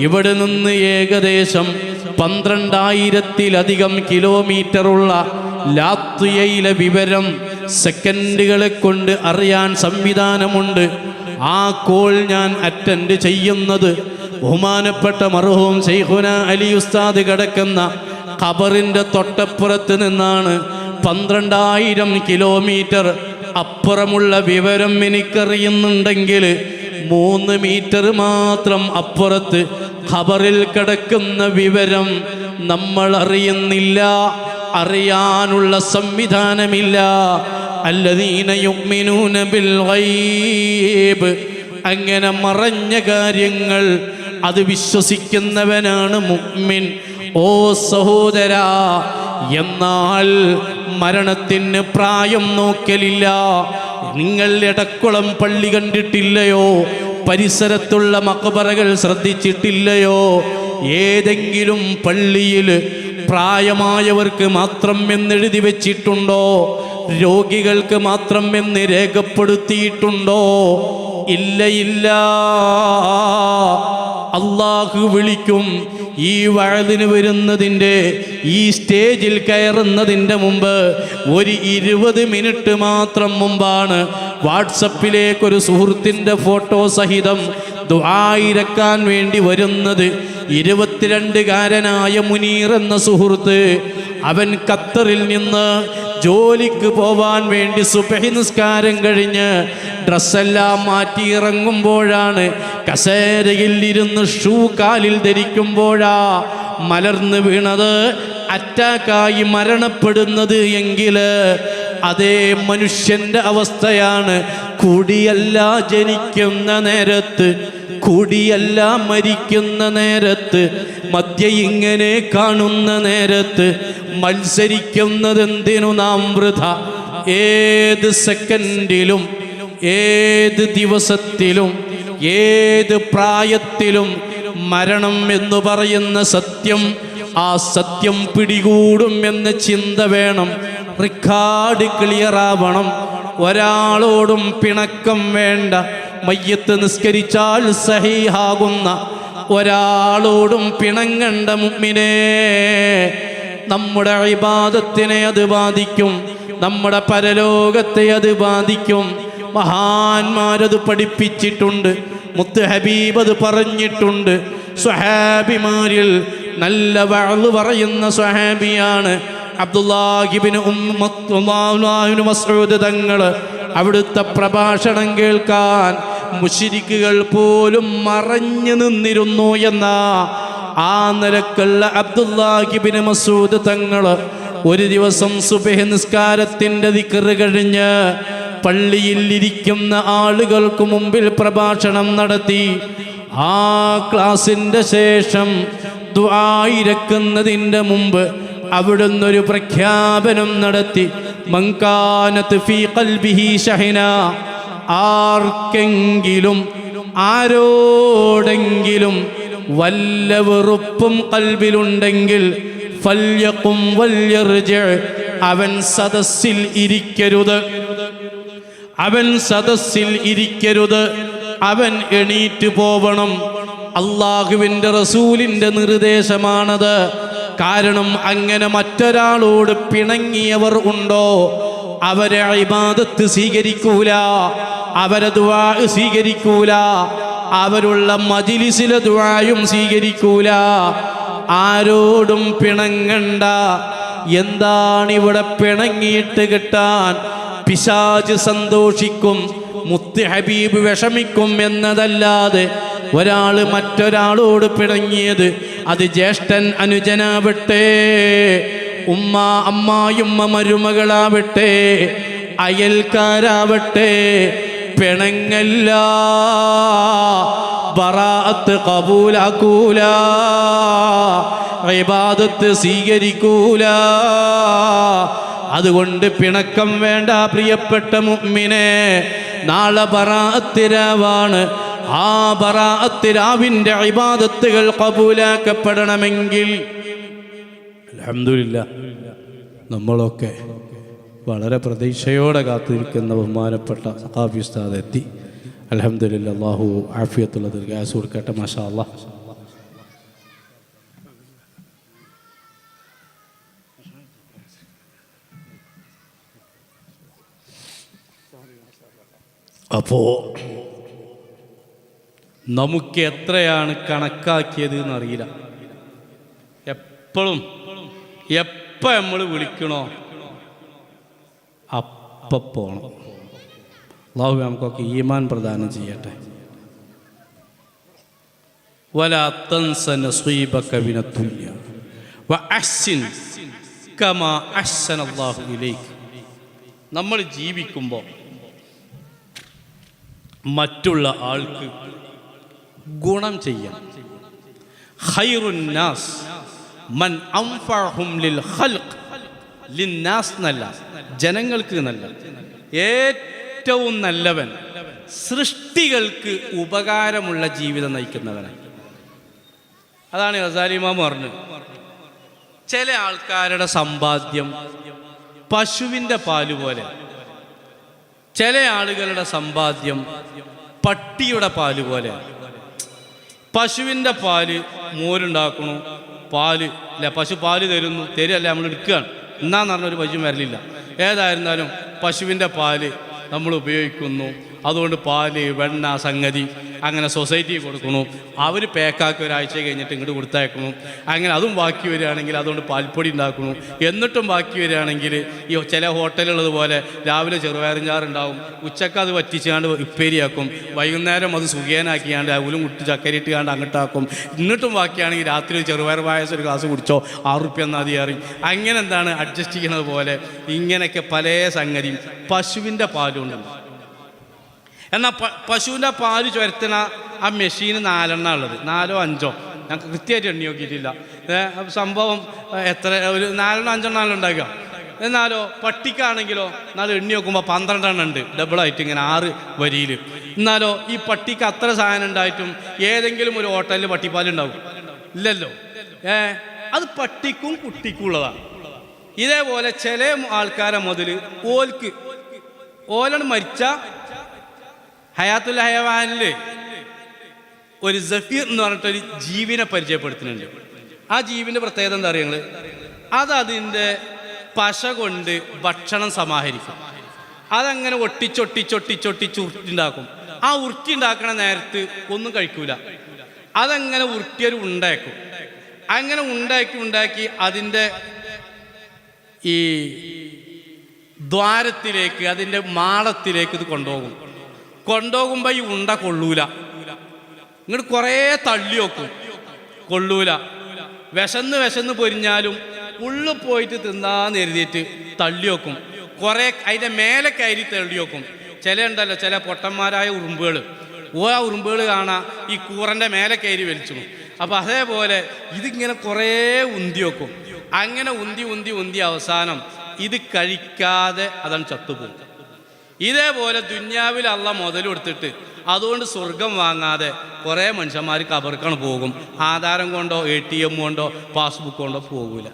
ഇവിടെ നിന്ന് ഏകദേശം 12,000-ലധികം കിലോമീറ്ററുള്ള ലാത്വിയയിലെ വിവരം സെക്കൻഡുകളെ കൊണ്ട് അറിയാൻ സംവിധാനമുണ്ട്. ആ കോൾ ഞാൻ അറ്റൻഡ് ചെയ്യുന്നത് ബഹുമാനപ്പെട്ട മർഹൂം ശൈഖുന അലി ഉസ്താദ് കിടക്കുന്ന ഖബറിൻ്റെ തൊട്ടപ്പുറത്ത് നിന്നാണ്. 12,000 കിലോമീറ്റർ അപ്പുറമുള്ള വിവരം എനിക്കറിയുന്നുണ്ടെങ്കിൽ 3 മീറ്റർ മാത്രം അപ്പുറത്ത് ഖബറിൽ കിടക്കുന്ന വിവരം നമ്മൾ അറിയുന്നില്ല, അറിയാനുള്ള സംവിധാനമില്ല. അല്ലദീന യുഅ്മിനൂന ബിൽ ഗൈബ്, അങ്ങനെ മറഞ്ഞ കാര്യങ്ങൾ അത് വിശ്വസിക്കുന്നവനാണ് മുഅ്മിൻ. ഓ സഹോദരാ, എന്നാൽ മരണത്തിന് പ്രായം നോക്കലില്ല. നിങ്ങൾ എടക്കുളം പള്ളി കണ്ടിട്ടില്ലയോ? പരിസരത്തുള്ള മഖബറകൾ ശ്രദ്ധിച്ചിട്ടില്ലയോ? ഏതെങ്കിലും പള്ളിയിൽ പ്രായമായവർക്ക് മാത്രം എന്നെഴുതി വെച്ചിട്ടുണ്ടോ? രോഗികൾക്ക് മാത്രം എന്ന് രേഖപ്പെടുത്തിയിട്ടുണ്ടോ? ഇല്ല, ഇല്ല. അല്ലാഹു വിളിക്കും. ഈ വഅദിന് വരുന്നതിൻ്റെ, ഈ സ്റ്റേജിൽ കയറുന്നതിൻ്റെ മുമ്പ് ഒരു 20 മിനിറ്റ് മാത്രം മുമ്പാണ് വാട്സപ്പിലേക്കൊരു സുഹൃത്തിൻ്റെ ഫോട്ടോ സഹിതം ദുആയിരക്കാൻ വേണ്ടി വരുന്നത്. 22കാരനായ മുനീർ എന്ന സുഹൃത്ത്, അവൻ ഖത്തറിൽ നിന്ന് ജോലിക്ക് പോവാൻ വേണ്ടി സുബ്ഹി നിസ്കാരം കഴിഞ്ഞ് ഡ്രസ്സെല്ലാം മാറ്റി ഇറങ്ങുമ്പോഴാണ് കസേരയിൽ ഇരുന്ന് ഷൂ കാലിൽ ധരിക്കുമ്പോഴാ മലർന്ന് വീണത്, അറ്റാക്കായി മരണപ്പെടുന്നത്. എങ്കിൽ അതേ മനുഷ്യൻ്റെ അവസ്ഥയാണ്. കുടിയല്ല ജനിക്കുന്ന നേരത്ത്, കുടിയല്ല മരിക്കുന്ന നേരത്ത്, മദ്യ ഇങ്ങനെ കാണുന്ന നേരത്ത് മത്സരിക്കുന്നതെന്തിനു നാം വൃഥ? ഏത് സെക്കൻഡിലും, ഏത് ദിവസത്തിലും, ഏത് പ്രായത്തിലും മരണം എന്ന് പറയുന്ന സത്യം, ആ സത്യം പിടികൂടും എന്ന ചിന്ത വേണം. റിക്കാർഡ് ക്ലിയറാവണം. ഒരാളോടും പിണക്കം വേണ്ട. മയ്യത്ത് നിസ്കരിച്ചാൽ സഹീഹാകുന്ന ഒരാളോടും പിണങ്ങണ്ട മുഅ്മിനേ. നമ്മുടെ ഇബാദത്തിനെ അത് ബാധിക്കും, നമ്മുടെ പരലോകത്തെ അത് ബാധിക്കും. മഹാന്മാരത് പഠിപ്പിച്ചിട്ടുണ്ട്, മുത്ത് ഹബീബ് അത് പറഞ്ഞിട്ടുണ്ട്. സ്വഹാബിമാരിൽ നല്ല വഅദ് പറയുന്ന സ്വഹാബിയാണ് അബ്ദുല്ലാഹിബ്നു മസ്ഊദ് തങ്ങൾ അവിടുത്തെ പ്രഭാഷണം കേൾക്കാൻ മുശ്രിക്കുകൾ പോലും മറഞ്ഞു നിന്നിരുന്നു എന്ന ആ നിലക്കുള്ള അബ്ദുല്ലാഹിബ്നു മസ്ഊദ് തങ്ങൾ ഒരു ദിവസം സുബ്ഹ് നിസ്കാരത്തിൻ്റെ ദിക്റ് കഴിഞ്ഞ് പള്ളിയിൽ ഇരിക്കുന്ന ആളുകൾക്ക് മുമ്പിൽ പ്രഭാഷണം നടത്തി. ആ ക്ലാസിൻ്റെ ശേഷം ദുആ ഇരക്കുന്നതിൻ്റെ മുമ്പ് അവിടുന്ന് ഒരു പ്രഖ്യാപനം നടത്തി. മൻകാനത് ഫീ ഖൽബിഹി ഷഹന, ആർക്കെങ്കിലും ആരോടെങ്കിലും വല്ല വെറുപ്പും ഖൽബിലുണ്ടെങ്കിൽ ഫൽയഖും വൽയർജി, അവൻ സദസ്സിൽ ഇരിക്കരുത്, അവൻ സദസ്സിൽ ഇരിക്കരുത്, അവൻ എണീറ്റ് പോവണം. അള്ളാഹുവിൻ്റെ റസൂലിൻ്റെ നിർദ്ദേശമാണത്. കാരണം അങ്ങനെ മറ്റൊരാളോട് പിണങ്ങിയവർ ഉണ്ടോ, അവരെ ഇബാദത്ത് സ്വീകരിക്കൂല, അവരെ ദുആ സ്വീകരിക്കൂല, അവരുള്ള മജ്ലിസിലെ ദുആയും സ്വീകരിക്കൂല. ആരോടും പിണങ്ങണ്ട. എന്താണിവിടെ പിണങ്ങിയിട്ട് കിട്ടാൻ? പിശാച് സന്തോഷിക്കും, മുത്ത് ഹബീബ് വിഷമിക്കും എന്നതല്ലാതെ ഒരാൾ മറ്റൊരാളോട് പിണങ്ങിയത്, അത് ജ്യേഷ്ഠൻ അനുജനാവട്ടെ, ഉമ്മ അമ്മായിമ്മ മരുമകളാവട്ടെ, അയൽക്കാരാവട്ടെ, പിണങ്ങല്ല, ബറാഅത്ത് ഖബൂലാക്കൂല, ഇബാദത്ത് സ്വീകരിക്കൂല. അതുകൊണ്ട് പിണക്കം വേണ്ട പ്രിയപ്പെട്ട മുഅ്മിനേ. നാളെ ബറാഅത്ത് രാവാണ്. ആ ബറാഅത്ത് രാവിൻ്റെ ഇബാദത്തുകൾ ഖബൂലാക്കപ്പെടണമെങ്കിൽ അൽഹംദുലില്ലാഹ് നമ്മളൊക്കെ വളരെ പ്രതീക്ഷയോടെ കാത്തിരിക്കുന്ന ബഹുമാനപ്പെട്ട സഖാഫി ഉസ്താദ് എത്തി. അൽഹംദുലില്ലാഹ്, അല്ലാഹു ആഫിയത്തുള്ള ദീർഘായുസ്സ് കൊടുക്കട്ടെ. മാഷാ അല്ലാഹ്. അപ്പോൾ നമുക്ക് എത്രയാണ് കണക്കാക്കിയത് എന്നറിയില്ല. എപ്പോഴും എപ്പോൾ നമ്മൾ വിളിക്കണോ അപ്പം പോകണം. അല്ലാഹു നമുക്കൊക്കെ ഈമാൻ പ്രദാനം ചെയ്യട്ടെ. വലാ തൻസ നസീബക മിനദ്ദുനിയ വഅഹ്സിൻ കമാ അഹ്സനല്ലാഹു ഇലൈക. നമ്മൾ ജീവിക്കുമ്പോൾ മറ്റുള്ള ആൾക്ക് ഗുണം ചെയ്യാം. ഖൈറുൻ നാസ് മൻ അൻഫഅഹും ലിൽ ഖൽഖ്, ലിന്നാസ് എന്നല്ല, ജനങ്ങൾക്ക് എന്നല്ല. ഏറ്റവും നല്ലവൻ സൃഷ്ടികൾക്ക് ഉപകാരമുള്ള ജീവിതം നയിക്കുന്നവനാണ്. അതാണ് ഗസാലി ഇമാം പറഞ്ഞത്. ചില ആൾക്കാരുടെ സമ്പാദ്യം പശുവിൻ്റെ പാല് പോലെ, ചില ആളുകളുടെ സമ്പാദ്യം പട്ടിയുടെ പാല് പോലെ. പശുവിൻ്റെ പാല് മോരുണ്ടാക്കണു, പാല് അല്ല, പശു പാല് തരുന്നു, തരുമല്ല, നമ്മൾ എടുക്കുകയാണ്. എന്നാന്ന് പറഞ്ഞൊരു പശുവും വരലില്ല. ഏതായിരുന്നാലും പശുവിൻ്റെ പാല് നമ്മൾ ഉപയോഗിക്കുന്നു. അതുകൊണ്ട് പാല്, വെണ്ണ, സംഗതി അങ്ങനെ സൊസൈറ്റി കൊടുക്കുന്നു. അവർ പേക്കാക്കി ഒരാഴ്ച കഴിഞ്ഞിട്ട് ഇങ്ങോട്ട് കൊടുത്തയക്കുന്നു. അങ്ങനെ അതും ബാക്കി വരികയാണെങ്കിൽ അതുകൊണ്ട് പാൽപ്പൊടി ഉണ്ടാക്കുന്നു. എന്നിട്ടും ബാക്കി വരികയാണെങ്കിൽ ഈ ചില ഹോട്ടലുള്ളതുപോലെ രാവിലെ ചെറുപയറിഞ്ചാറുണ്ടാവും, ഉച്ചക്ക് അത് വറ്റിച്ചാണ്ട് ഉപ്പേരിയാക്കും, വൈകുന്നേരം അത് സുഖേനാക്കിയാണ്ട് അവലും കുട്ടി ചക്കരിട്ടുകാണ്ട് അങ്ങോട്ടാക്കും. എന്നിട്ടും ബാക്കിയാണെങ്കിൽ രാത്രി ചെറുപയർ പായസം ഒരു ഗ്ലാസ് കുടിച്ചോ 6 റുപ്യ എന്നാതി അറിയും. അങ്ങനെ എന്താണ് അഡ്ജസ്റ്റ് ചെയ്യുന്നത് പോലെ ഇങ്ങനെയൊക്കെ പല സംഗതിയും പശുവിൻ്റെ പാലുകൊണ്ടുണ്ട്. എന്നാൽ പശുവിൻ്റെ പാല് ചുരത്തണ ആ മെഷീന് 4 എണ്ണം ഉള്ളത്, 4 or 5 ഞങ്ങൾക്ക് കൃത്യമായിട്ട് എണ്ണി നോക്കിയിട്ടില്ല. സംഭവം എത്ര, ഒരു 4 or 5 എണ്ണം ഉണ്ടാക്കുക. എന്നാലോ പട്ടിക്കാണെങ്കിലോ എന്നാലും എണ്ണി നോക്കുമ്പോൾ 12 എണ്ണം ഉണ്ട്, ഡബിളായിട്ട് ഇങ്ങനെ 6 വരിയിൽ. എന്നാലോ ഈ പട്ടിക്ക് അത്ര സാധനം ഉണ്ടായിട്ടും ഏതെങ്കിലും ഒരു ഹോട്ടലിൽ പട്ടിപ്പാലുണ്ടാവും? ഇല്ലല്ലോ. അത് പട്ടിക്കും കുട്ടിക്കും ഉള്ളതാണ്. ഇതേപോലെ ചില ആൾക്കാരെ മുതൽ ഓലാണ് മരിച്ച ഹയാത്തുൽ ഹയവാനിൽ ഒരു സഫീർ എന്ന് പറഞ്ഞിട്ടൊരു ജീവിനെ പരിചയപ്പെടുത്തുന്നുണ്ട്. ആ ജീവിൻ്റെ പ്രത്യേകത എന്താ അറിയുക? അതിൻ്റെ പശ കൊണ്ട് ഭക്ഷണം സമാഹരിക്കും. അതങ്ങനെ ഉരുട്ടിണ്ടാക്കും. ആ ഉരുട്ടി ഉണ്ടാക്കണ നേരത്ത് ഒന്നും കഴിക്കൂല. അതങ്ങനെ ഉരുട്ടിയൊരു ഉണ്ടാക്കും. അങ്ങനെ ഉണ്ടാക്കി അതിൻ്റെ ഈ ദ്വാരത്തിലേക്ക്, അതിൻ്റെ മാളത്തിലേക്ക് ഇത് കൊണ്ടുപോകുമ്പോൾ ഈ ഉണ്ട കൊള്ളൂല. ഇങ്ങോട്ട് കുറേ തള്ളി വെക്കും, കൊള്ളൂല. വിശന്ന് പൊരിഞ്ഞാലും ഉള്ളിൽ പോയിട്ട് തിന്നാന്ന് എഴുതിയിട്ട് തള്ളി വെക്കും. കുറേ അതിൻ്റെ മേലെ കയറി തള്ളി വെക്കും. ചില ചില പൊട്ടന്മാരായ ഉറുമ്പുകൾ, ആ ഉറുമ്പുകൾ കാണാം ഈ കൂറൻ്റെ മേലെ കയറി വലിച്ചു. അപ്പം അതേപോലെ ഇതിങ്ങനെ കുറേ ഉന്തി വെക്കും. അങ്ങനെ ഉന്തി അവസാനം ഇത് കഴിക്കാതെ അതാണ് ചത്തുപോകും. ഇതേപോലെ ദുന്യാവിൽ അള്ളാഹ് മുതൽ കൊടുത്തിട്ട് അതുകൊണ്ട് സ്വർഗം വാങ്ങാതെ കുറേ മനുഷ്യന്മാർ കബർക്കാണ് പോകും. ആധാരം കൊണ്ടോ ATM കൊണ്ടോ പാസ്ബുക്ക് കൊണ്ടോ പോകില്ല.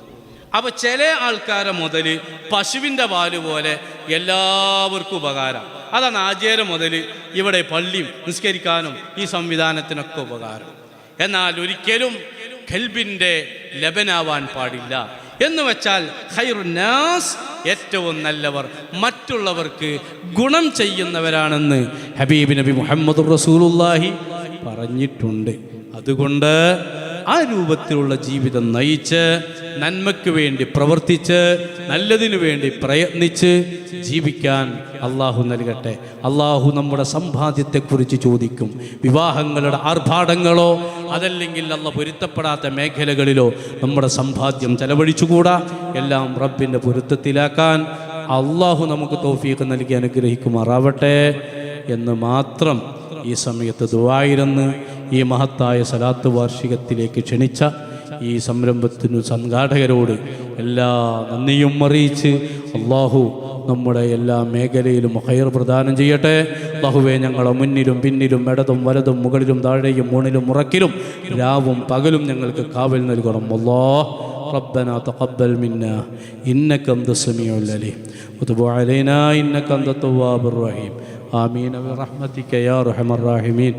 അപ്പോൾ ചില ആൾക്കാരെ മുതൽ പശുവിൻ്റെ പാല് പോലെ എല്ലാവർക്കും ഉപകാരം. അതാണ് ആചാര മുതൽ ഇവിടെ പള്ളിയും നിസ്കരിക്കാനും ഈ സംവിധാനത്തിനൊക്കെ ഉപകാരം. എന്നാൽ ഒരിക്കലും ഖൽബിൻ്റെ ലബനാവാൻ പാടില്ല. എന്ന് വെച്ചാൽ ഖൈറുന്നാസ്, ഏറ്റവും നല്ലവർ മറ്റുള്ളവർക്ക് ഗുണം ചെയ്യുന്നവരാണെന്ന് ഹബീബ് നബി മുഹമ്മദ് റസൂലുള്ളാഹി പറഞ്ഞിട്ടുണ്ട്. അതുകൊണ്ട് ആ രൂപത്തിലുള്ള ജീവിതം നയിച്ച് നന്മയ്ക്ക് വേണ്ടി പ്രവർത്തിച്ച് നല്ലതിനു വേണ്ടി പ്രയത്നിച്ച് ജീവിക്കാൻ അള്ളാഹു നൽകട്ടെ. അള്ളാഹു നമ്മുടെ സമ്പാദ്യത്തെക്കുറിച്ച് ചോദിക്കും. വിവാഹങ്ങളുടെ ആർഭാടങ്ങളോ അതല്ലെങ്കിൽ അള്ളാഹ് പൊരുത്തപ്പെടാത്ത മേഖലകളിലോ നമ്മുടെ സമ്പാദ്യം ചെലവഴിച്ചുകൂടാ. എല്ലാം റബ്ബിൻ്റെ പൊരുത്തത്തിലാക്കാൻ അള്ളാഹു നമുക്ക് തൗഫീഖ് നൽകി അനുഗ്രഹിക്കുമാറാവട്ടെ എന്ന് മാത്രം ഈ സമയത്ത് ദുആയിരന്ന് ഈ മഹത്തായ സലാത്ത് വാർഷികത്തിലേക്ക് ക്ഷണിച്ച ഈ സംരംഭത്തിനു സംഘാടകരോട് എല്ലാ നന്ദിയും അറിയിച്ച് അള്ളാഹു നമ്മുടെ എല്ലാ മേഖലയിലും ഖൈർ പ്രദാനം ചെയ്യട്ടെ. അല്ലാഹുവേ, ഞങ്ങളെ മുന്നിലും പിന്നിലും ഇടതും വലതും മുകളിലും താഴെയും ഊണിലും ഉറക്കിലും രാവും പകലും ഞങ്ങൾക്ക് കാവൽ നൽകണം. അല്ലാഹ് ربنا تقبل منا إنك أنت السميع العليم وتب علينا إنك أنت التواب الرحيم آمين برحمتك يا أرحم الراحمين.